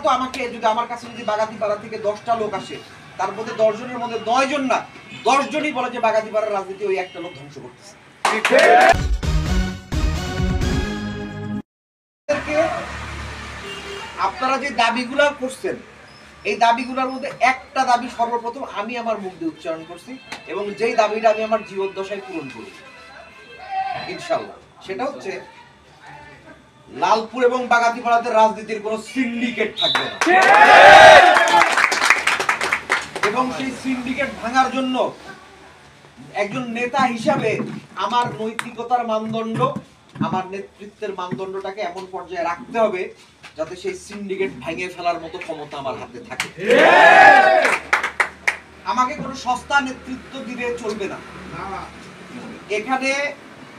তো আমাকে যদি আমার কাছে যদি বাগাতিপাড়া থেকে 10টা লোক আসে, তার মধ্যে 10 জনের মধ্যে 9 জন না 10 জনই বলে যে বাগাতিপাড়ার রাজনীতি ওই একটা লোক ধ্বংস করতেছে। আপনারা যে দাবিগুলো করছেন, এই দাবিগুলোর মধ্যে একটা দাবি সর্বপ্রথম আমি আমার মুখ দিয়ে উচ্চারণ করছি এবং যেই দাবিটা আমি আমার জীবদ্দশায় পূরণ করি ইনশাআল্লাহ, সেটা হচ্ছে লালপুর এবং বাগাতিপাড়াতে রাজনীতির কোনো সিন্ডিকেট থাকবে না এবং সেই সিন্ডিকেট ভাঙার জন্য একজন নেতা হিসাবে আমার নৈতিকতার মানদণ্ড, আমার নেতৃত্বের মানদণ্ডটাকে এমন পর্যায়ে রাখতে হবে যাতে সেই সিন্ডিকেট ভেঙে ফেলার মতো ক্ষমতা আমার হাতে থাকে। আমাকে কোনো সস্তা নেতৃত্ব দিলে চলবে না। এখানে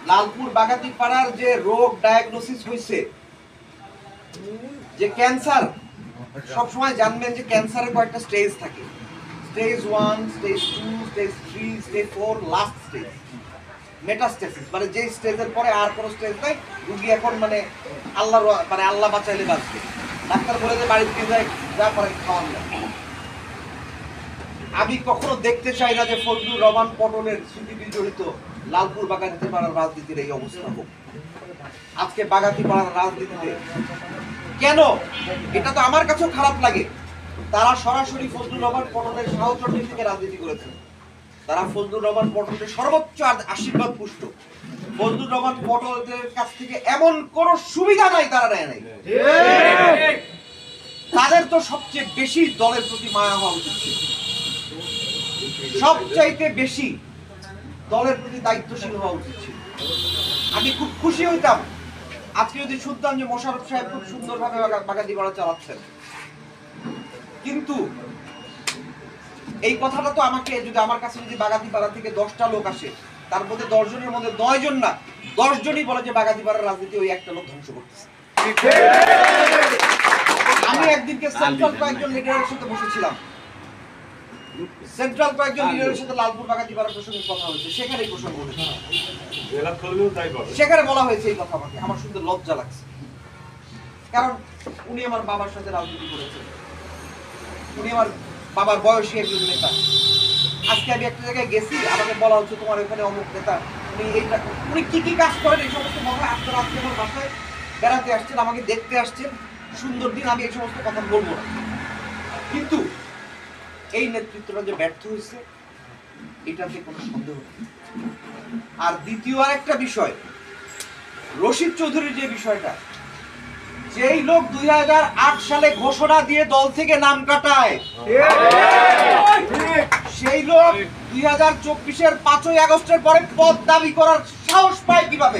লালপুর বাগাতিপাড়ার যে রোগ ডায়াগনোসিস হয়েছে, যে ক্যান্সার, সবসময় জানবেন যে ক্যান্সারের কয়েকটা স্টেজ থাকে, stage 1, stage 2, stage 3, stage 4, last stage metastasis, মানে যে স্টেজের পরে আর কোনো স্টেজ নাই, রোগী এখন মানে আল্লাহ বাঁচাইলে বাঁচবে, ডাক্তার বলে যে বাড়ি থেকে যায় যা করে খাওয়ান না। আমি কখনো দেখতে চাই না যে ফজলুর রহমান পটলের স্মৃতি বিজড়িত লালপুর বাগাতিপাড়ার রাজনীতির এই অবস্থা হোক। আজকে বাগাতিপাড়ার রাজনীতিতে কেন, এটা তো আমার কাছেও খারাপ লাগে, তারা সরাসরি ফজলুর রহমান পটলের সাহচর্য থেকে রাজনীতি করেছে। তারা ফজলুর রহমান পটলের সর্বোচ্চ আশীর্বাদ পুষ্ট, ফজলুর রহমান পটলের কাছ থেকে এমন কোন সুবিধা নাই তারা নেয় নাই। তাদের তো সবচেয়ে বেশি দলের প্রতি মায়া হওয়া উচিত ছিল, সবচাইতে বেশি দলের প্রতি দায়িত্বশীল হওয়া উচিত ছিল। আমি খুব খুশি হইতাম আজকে যদি শুনতাম যে মোশাররফ সাহেব খুব সুন্দরভাবে বাগাতিপাড়া চালাচ্ছেন, কিন্তু এই কথাটা তো আমাকে যদি আমার কাছে যদি বাগাতিপাড়া থেকে 10টা লোক আসে, তার মধ্যে 10 জনের মধ্যে 9 জন না 10 জনই বলে যে বাগাতিপাড়ার রাজনীতি ওই একটা লোক ধ্বংস করতেছে। আমি একদিনকে সেন্ট্রাল কয়েকজন লিডারের সাথে বসেছিলাম, সেন্ট্রাল কয়েকজন লিডারের সাথে লালপুর বাগাতিপাড়ার প্রসঙ্গে কথা হয়েছে, সেখানেই প্রসঙ্গ উঠেছে, সেখানে বলা হয়েছে এই কথা। আমাকে আমার শুনতে লজ্জা লাগছে, কারণ উনি আমার বাবার সাথে রাজনীতি করেছেন, উনি আমার বাবার বয়সী একজন নেতা। আজকে আমি একটা জায়গায় গেছি, আমাকে বলা হচ্ছে তোমার ওখানে অমুক নেতা, উনি কি কি কাজ করেন এই সমস্ত কথা। আপনারা আজকে আমার বাসায় বেড়াতে আসছেন, আমাকে দেখতে আসছেন, সুন্দর দিন, আমি এই সমস্ত কথা বলবো না, কিন্তু এই নেতৃত্বটা যে ব্যর্থ হয়েছে এটাতে কোনো সন্দেহ নেই। আর দ্বিতীয় আরেকটা বিষয়, রশিদ চৌধুরীর যে বিষয়টা, যেই লোক 2008 সালে ঘোষণা দিয়ে দল থেকে নাম কাটায়, সেই লোক 2024-এর 5ই আগস্টের পরে পদ দাবি করার সাহস পায় কিভাবে?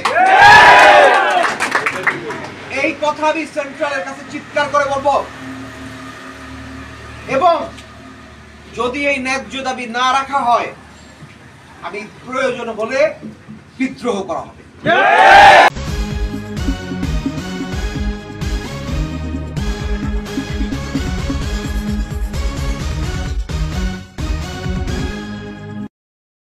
এই কথা আমি সেন্ট্রালের কাছে চিৎকার করে বলবো, এবং যদি এই ন্যায্য দাবি না রাখা হয়, আমি প্রয়োজন হলে বিদ্রোহ করা হবে।